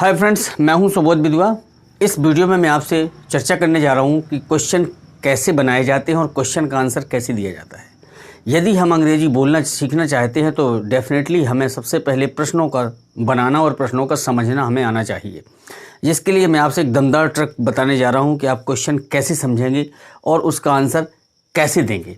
Hi friends, मैं हूं सुबोध विधवा। इस वीडियो में मैं आपसे चर्चा करने जा रहा हूं कि क्वेश्चन कैसे बनाए जाते हैं और क्वेश्चन का आंसर कैसे दिया जाता है। यदि हम अंग्रेजी बोलना सीखना चाहते हैं तो डेफिनेटली हमें सबसे पहले प्रश्नों का बनाना और प्रश्नों का समझना हमें आना चाहिए, जिसके लिए मैं आपसे एक दमदार ट्रिक बताने जा रहा हूँ कि आप क्वेश्चन कैसे समझेंगे और उसका आंसर कैसे देंगे।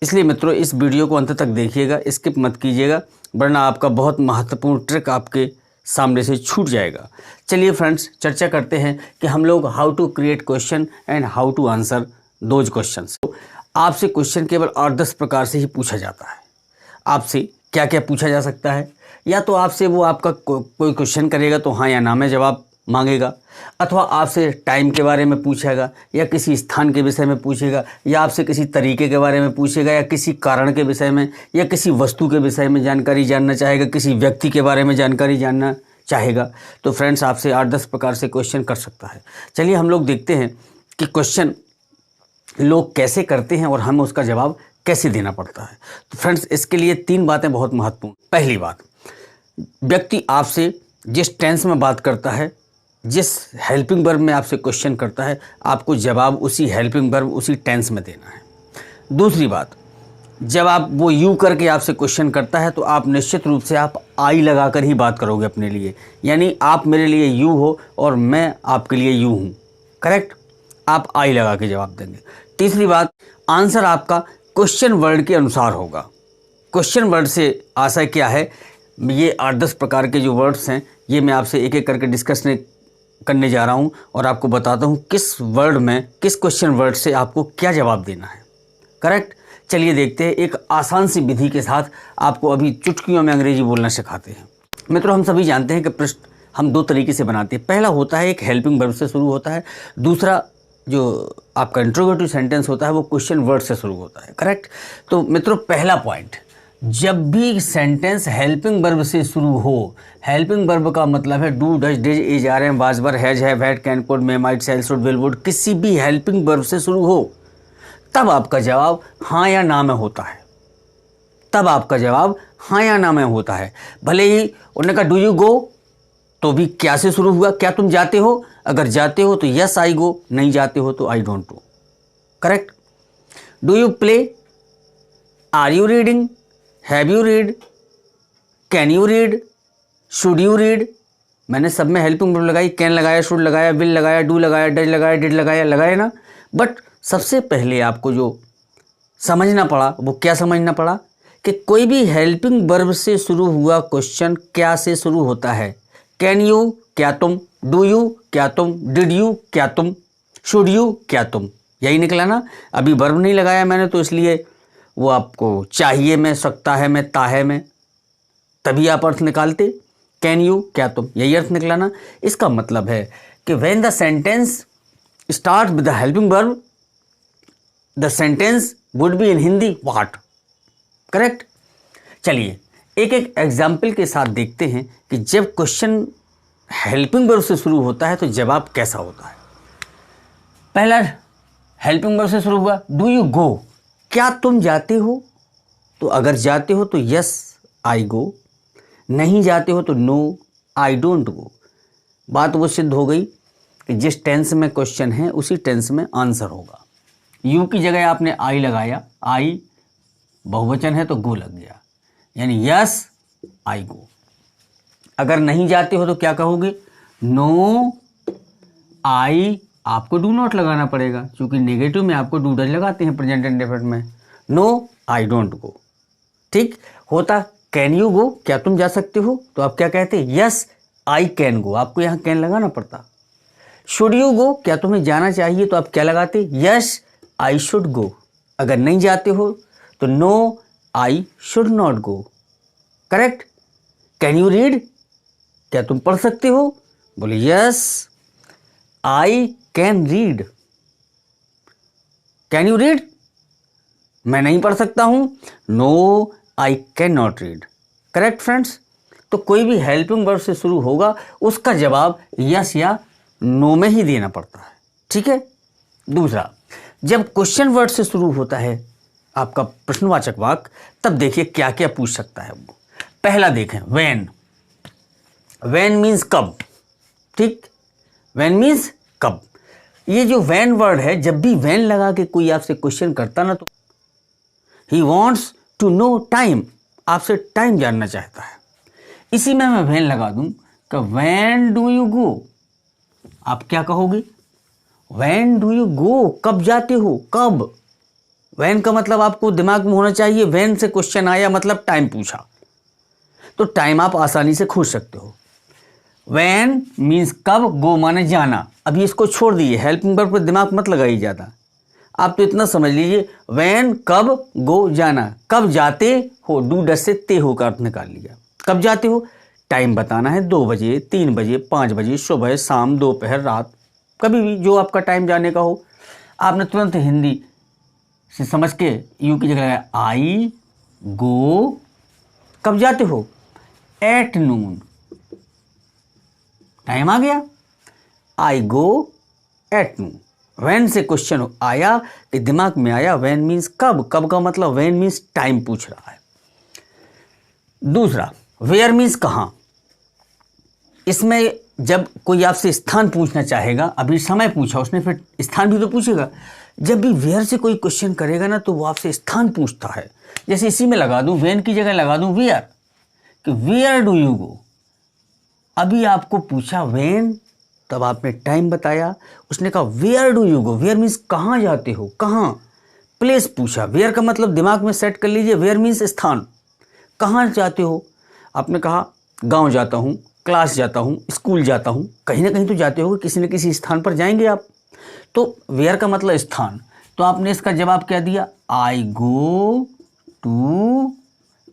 इसलिए मित्रों, इस वीडियो को अंत तक देखिएगा, स्किप मत कीजिएगा, वरना आपका बहुत महत्वपूर्ण ट्रिक आपके सामने से छूट जाएगा। चलिए फ्रेंड्स, चर्चा करते हैं कि हम लोग how to create question and how to answer those questions. आपसे क्वेश्चन केवल 8-10 प्रकार से ही पूछा जाता है। आपसे क्या क्या पूछा जा सकता है? या तो आपसे वो आपका कोई क्वेश्चन करेगा तो हाँ या ना में जवाब मांगेगा, अथवा आपसे टाइम के बारे में पूछेगा, या किसी स्थान के विषय में पूछेगा, या आपसे किसी तरीके के बारे में पूछेगा, या किसी कारण के विषय में, या किसी वस्तु के विषय में जानकारी जानना चाहेगा, किसी व्यक्ति के बारे में जानकारी जानना चाहेगा। तो फ्रेंड्स, आपसे 8-10 प्रकार से क्वेश्चन कर सकता है। चलिए हम लोग देखते हैं कि क्वेश्चन लोग कैसे करते हैं और हमें उसका जवाब कैसे देना पड़ता है। तो फ्रेंड्स, इसके लिए 3 बातें बहुत महत्वपूर्ण। पहली बात, व्यक्ति आपसे जिस टेंस में बात करता है, जिस हेल्पिंग वर्ब में आपसे क्वेश्चन करता है, आपको जवाब उसी हेल्पिंग वर्ब उसी टेंस में देना है। दूसरी बात, जब आप वो यू करके आपसे क्वेश्चन करता है तो आप निश्चित रूप से आप आई लगाकर ही बात करोगे अपने लिए, यानी आप मेरे लिए यू हो और मैं आपके लिए यू हूँ। करेक्ट? आप आई लगा के जवाब देंगे। तीसरी बात, आंसर आपका क्वेश्चन वर्ड के अनुसार होगा। क्वेश्चन वर्ड से आशय क्या है? ये 8-10 प्रकार के जो वर्ड्स हैं, ये मैं आपसे एक एक करके डिस्कस करने जा रहा हूं और आपको बताता हूं किस वर्ड में, किस क्वेश्चन वर्ड से आपको क्या जवाब देना है। करेक्ट? चलिए देखते हैं। एक आसान सी विधि के साथ आपको अभी चुटकियों में अंग्रेजी बोलना सिखाते हैं। मित्रों, हम सभी जानते हैं कि प्रश्न हम 2 तरीके से बनाते हैं। पहला होता है एक हेल्पिंग वर्ब से शुरू होता है, दूसरा जो आपका इंट्रोगेटिव सेंटेंस होता है वो क्वेश्चन वर्ड से शुरू होता है। करेक्ट? तो मित्रों, पहला पॉइंट, जब भी सेंटेंस हेल्पिंग वर्ब से शुरू हो, हेल्पिंग वर्ब का मतलब है do, does, did, is, are, am, was, were, has, have, had, can, could, may, might, shall, should, will, would, किसी भी हेल्पिंग वर्ब से शुरू हो, तब आपका जवाब हाँ या ना में होता है। तब आपका जवाब हाँ या ना में होता है। भले ही उन्होंने कहा डू यू गो, तो भी क्या से शुरू हुआ? क्या तुम जाते हो? अगर जाते हो तो यस आई गो, नहीं जाते हो तो I don't go. Correct? Do you play, are you reading, have you read, can you read, should you read. मैंने सब में हेल्पिंग वर्ब लगाई, कैन लगाया, शुड लगाया, विल लगाया, डू लगाया, डज लगाया, डिड लगाया ना। बट सबसे पहले आपको जो समझना पड़ा वो क्या समझना पड़ा कि कोई भी हेल्पिंग वर्ब से शुरू हुआ क्वेश्चन क्या से शुरू होता है? कैन यू, क्या तुम, डू यू, क्या तुम, डिड यू, क्या तुम, शुड यू, क्या तुम। यही निकला ना। अभी वर्ब नहीं लगाया मैंने, तो इसलिए वो आपको चाहिए में, सकता है में, ताहे में, तभी आप अर्थ निकालते। कैन यू, क्या तुम, यही अर्थ निकला ना। इसका मतलब है कि when the sentence start with the helping verb, the sentence would be in Hindi what. Correct? चलिए एक एक एग्जाम्पल के साथ देखते हैं कि जब क्वेश्चन हेल्पिंग वर्ब से शुरू होता है तो जवाब कैसा होता है। पहला हेल्पिंग वर्ब से शुरू हुआ, डू यू गो, क्या तुम जाते हो? तो अगर जाते हो तो यस आई गो, नहीं जाते हो तो नो आई डोंट गो। बात वो सिद्ध हो गई कि जिस टेंस में क्वेश्चन है उसी टेंस में आंसर होगा। यू की जगह आपने आई लगाया, आई बहुवचन है तो गो लग गया, यानी यस आई गो। अगर नहीं जाते हो तो क्या कहोगे? नो आई, आपको डू नॉट लगाना पड़ेगा, क्योंकि नेगेटिव में आपको डू डज लगाते हैं प्रेजेंट इंडेफिनिट में। No I don't go. ठीक होता कैन यू गो, क्या तुम जा सकते हो? तो आप क्या कहते? यस आई कैन गो, आपको यहाँ कैन लगाना पड़ता। शुड यू गो, क्या तुम्हें जाना चाहिए? तो आप क्या लगाते? Yes I should go. अगर नहीं जाते हो तो no I should not go. Correct? Can you read, क्या तुम पढ़ सकते हो? बोले yes I can read. Can you read, मैं नहीं पढ़ सकता हूं। No I can not read. Correct friends? तो कोई भी हेल्पिंग वर्ब से शुरू होगा उसका जवाब यस या नो में ही देना पड़ता है। ठीक है? दूसरा, जब क्वेश्चन वर्ड से शुरू होता है आपका प्रश्नवाचक वाक्य, तब देखिए क्या क्या पूछ सकता है वो। पहला देखें, व्हेन। व्हेन मीन्स कब। ठीक, व्हेन मीन्स कब। ये जो व्हेन वर्ड है, जब भी व्हेन लगा के कोई आपसे क्वेश्चन करता ना, तो he wants to know time, आपसे टाइम जानना चाहता है। इसी में मैं व्हेन लगा दूं कि व्हेन डू यू गो, आप क्या कहोगे? व्हेन डू यू गो, कब जाते हो, कब। व्हेन का मतलब आपको दिमाग में होना चाहिए, व्हेन से क्वेश्चन आया मतलब टाइम पूछा, तो टाइम आप आसानी से खोज सकते हो। व्हेन मीन्स कब, गो माने जाना। अभी इसको छोड़ दीजिए, हेल्पिंग वर्ब पर दिमाग मत लगाइए ज़्यादा, आप तो इतना समझ लीजिए, व्हेन कब, गो जाना। कब जाते हो, डू डस से ते हो का अर्थ निकाल लिया। कब जाते हो, टाइम बताना है, 2 बजे, 3 बजे, 5 बजे, सुबह, शाम, दोपहर, रात, कभी भी जो आपका टाइम जाने का हो। आपने तुरंत हिंदी से समझ के यू की जगह लगाया आई गो। कब जाते हो, एट नून, टाइम आ गया, आई गो एट नून। व्हेन से क्वेश्चन आया कि दिमाग में आया, व्हेन मीन्स कब, कब का मतलब व्हेन मीन्स टाइम पूछ रहा है। दूसरा, वेयर मीन्स कहां। इसमें जब कोई आपसे स्थान पूछना चाहेगा, अभी समय पूछा उसने, फिर स्थान भी तो पूछेगा। जब भी वेयर से कोई क्वेश्चन करेगा ना, तो वो आपसे स्थान पूछता है। जैसे इसी में लगा दूं, व्हेन की जगह लगा दूं वेयर, कि वेयर डू यू गो। अभी आपको पूछा व्हेन, तब आपने टाइम बताया, उसने कहा where do you go, where means कहाँ जाते हो, कहाँ। प्लेस पूछा, वेयर का मतलब दिमाग में सेट कर लीजिए, वेयर मीन्स स्थान, कहाँ जाते हो। आपने कहा गांव जाता हूँ, क्लास जाता हूँ, स्कूल जाता हूँ, कहीं ना कहीं तो जाते हो, किसी न किसी स्थान पर जाएंगे आप। तो वेयर का मतलब स्थान, तो आपने इसका जवाब क्या दिया, आई गो टू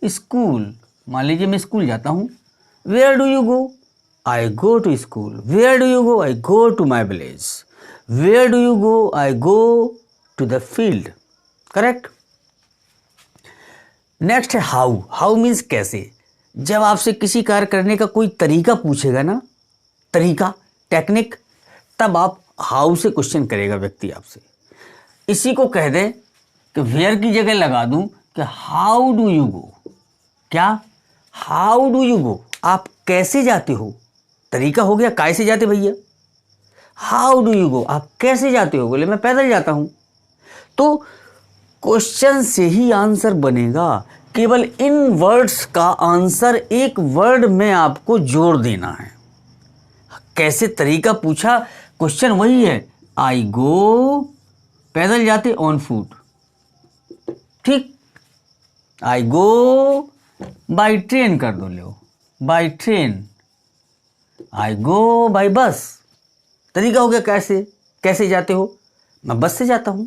स्कूल। मान लीजिए मैं स्कूल जाता हूँ, where do you go, I go to school. Where do you go, I go to my village. Where do you go, I go to the field. Correct. Next है how. How means कैसे। जब आपसे किसी कार्य करने का कोई तरीका पूछेगा ना, तरीका, टेक्निक, तब आप हाउ से क्वेश्चन करेगा व्यक्ति आपसे। इसी को कह दें कि वेयर की जगह लगा दूं कि हाउ डू यू गो। क्या, हाउ डू यू गो, आप कैसे जाते हो। तरीका हो गया, कैसे जाते भैया। हाउ डू यू गो, आप कैसे जाते हो, बोले मैं पैदल जाता हूं। तो क्वेश्चन से ही आंसर बनेगा। केवल इन वर्ड्स का आंसर एक वर्ड में आपको जोड़ देना है। कैसे तरीका पूछा, क्वेश्चन वही है, आई गो, पैदल जाते, ऑन फुट। ठीक, आई गो बाई ट्रेन कर दो, लो by train. I go by bus. तरीका हो गया कैसे, कैसे जाते हो, मैं बस से जाता हूं।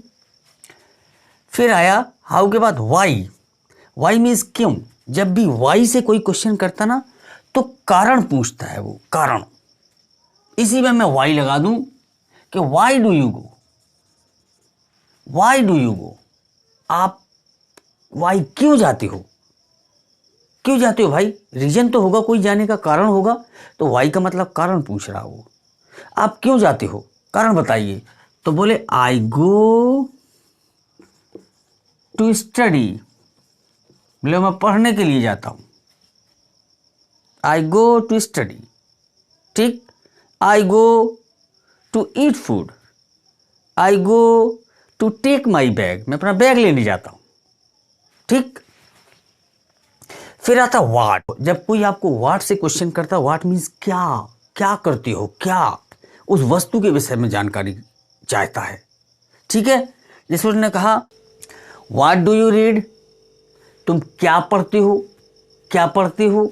फिर आया हाउ के बाद वाई। वाई मीन्स क्यों। जब भी वाई से कोई क्वेश्चन करता ना, तो कारण पूछता है वो, कारण। इसी में मैं वाई लगा दूं कि why do you go. Why do you गो, आप वाई क्यों जाते हो, क्यों जाते हो भाई। रीजन तो होगा, कोई जाने का कारण होगा, तो वाई का मतलब कारण पूछ रहा हो। आप क्यों जाते हो, कारण बताइए। तो बोले आई गो टू स्टडी, बोले मैं पढ़ने के लिए जाता हूं। I go to study. ठीक, I go to eat food. I go to take my bag, मैं अपना बैग लेने जाता हूं। ठीक, फिर आता वाट। जब कोई आपको वाट से क्वेश्चन करता, वाट मीन्स क्या, क्या करते हो, क्या, उस वस्तु के विषय में जानकारी चाहता है। ठीक है, जैसे उसने कहा व्हाट डू यू रीड, तुम क्या पढ़ते हो, क्या पढ़ते हो।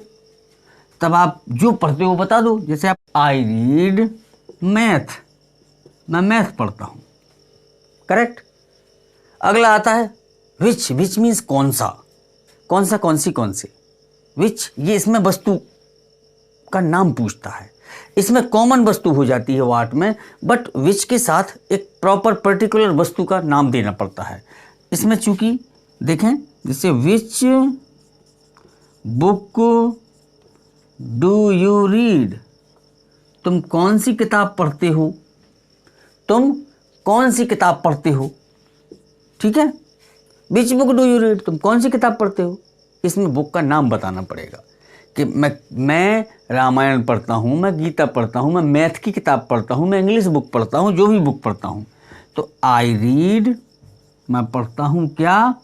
तब आप जो पढ़ते हो बता दो। जैसे आप आई रीड मैथ, मैं मैथ पढ़ता हूं। करेक्ट। अगला आता है विच। विच मीन्स कौन सा, कौन सा, कौन सी, कौन से। विच, ये इसमें वस्तु का नाम पूछता है। इसमें कॉमन वस्तु हो जाती है वाट में, बट विच के साथ एक प्रॉपर पर्टिकुलर वस्तु का नाम देना पड़ता है। इसमें चूंकि देखें, जैसे which book do you read, तुम कौन सी किताब पढ़ते हो, तुम कौन सी किताब पढ़ते हो। ठीक है, which book do you read, तुम कौन सी किताब पढ़ते हो। इसमें बुक का नाम बताना पड़ेगा। कि मैं रामायण पढ़ता हूँ, मैं गीता पढ़ता हूँ, मैं मैथ की किताब पढ़ता हूँ, मैं इंग्लिश बुक पढ़ता हूँ, जो भी बुक पढ़ता हूँ, तो आई रीड, मैं पढ़ता हूँ क्या,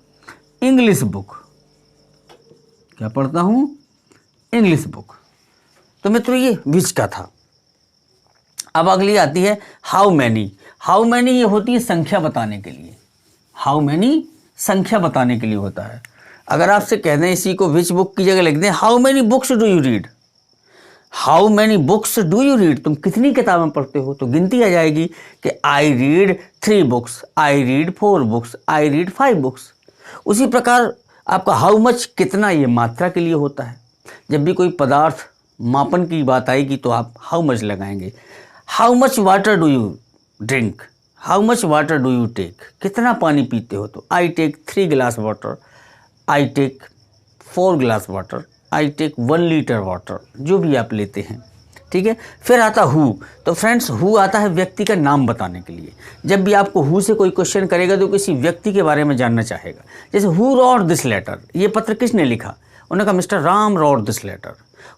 इंग्लिश बुक। क्या पढ़ता हूँ, इंग्लिश बुक। तो मित्रों ये विच का था। अब अगली आती है हाउ मैनी। हाउ मैनी ये होती है संख्या बताने के लिए। हाउ मैनी संख्या बताने के लिए होता है। अगर आपसे कह दें इसी को विच बुक की जगह लिख दें how many books do you read, how many books do you read, तुम कितनी किताबें पढ़ते हो, तो गिनती आ जाएगी कि I read 3 books, I read 4 books, I read 5 books. उसी प्रकार आपका हाउ मच कितना, ये मात्रा के लिए होता है। जब भी कोई पदार्थ मापन की बात आएगी तो आप हाउ मच लगाएंगे। How much water do you drink, how much water do you take, कितना पानी पीते हो, तो आई टेक 3 गिलास water, I take 4 glass water, I take 1 litre water, जो भी आप लेते हैं। ठीक है। फिर आता हु। तो फ्रेंड्स हु आता है व्यक्ति का नाम बताने के लिए। जब भी आपको हु से कोई क्वेश्चन करेगा तो किसी व्यक्ति के बारे में जानना चाहेगा। जैसे हु रॉट दिस लेटर, ये पत्र किसने लिखा, उन्होंने कहा mister Ram wrote this letter.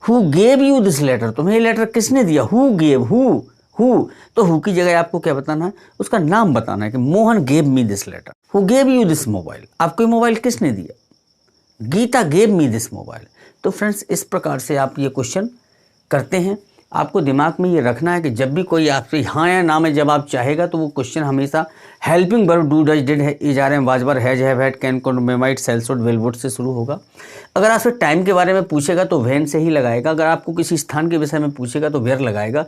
Who gave you this letter, तुम्हें ये लेटर किसने दिया, हु गेव, हु। तो हु की जगह आपको क्या बताना है, उसका नाम बताना है कि Mohan gave me this letter. Who gave you this mobile, आपको ये मोबाइल किसने दिया, Geeta gave me this mobile. तो फ्रेंड्स इस प्रकार से आप ये क्वेश्चन करते हैं। आपको दिमाग में ये रखना है कि जब भी कोई आपसे हाँ या ना में जवाब चाहेगा तो वो क्वेश्चन हमेशा helping verb do does did है, is are am was were has have had can could may might shall should will would से शुरू होगा। अगर आपसे टाइम के बारे में पूछेगा तो व्हेन से ही लगाएगा। अगर आपको किसी स्थान के विषय में पूछेगा तो वेयर लगाएगा।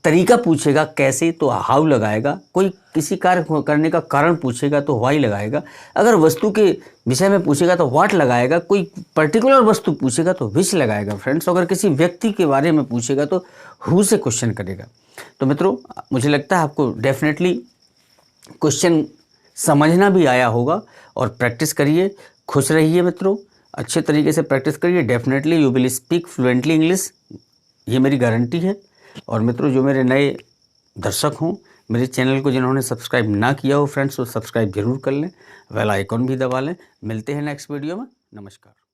तरीका पूछेगा कैसे तो हाउ लगाएगा। कोई किसी कार्य करने का कारण पूछेगा तो व्हाई लगाएगा। अगर वस्तु के विषय में पूछेगा तो व्हाट लगाएगा। कोई पर्टिकुलर वस्तु पूछेगा तो विच लगाएगा। फ्रेंड्स अगर किसी व्यक्ति के बारे में पूछेगा तो हु से क्वेश्चन करेगा। तो मित्रों मुझे लगता है आपको डेफिनेटली क्वेश्चन समझना भी आया होगा और प्रैक्टिस करिए। खुश रहिए मित्रों, अच्छे तरीके से प्रैक्टिस करिए। Definitely you will speak fluently English, ये मेरी गारंटी है। और मित्रों जो मेरे नए दर्शक हों, मेरे चैनल को जिन्होंने सब्सक्राइब ना किया हो फ्रेंड्स, वो सब्सक्राइब जरूर कर लें, बेल आइकॉन भी दबा लें। मिलते हैं नेक्स्ट वीडियो में। नमस्कार।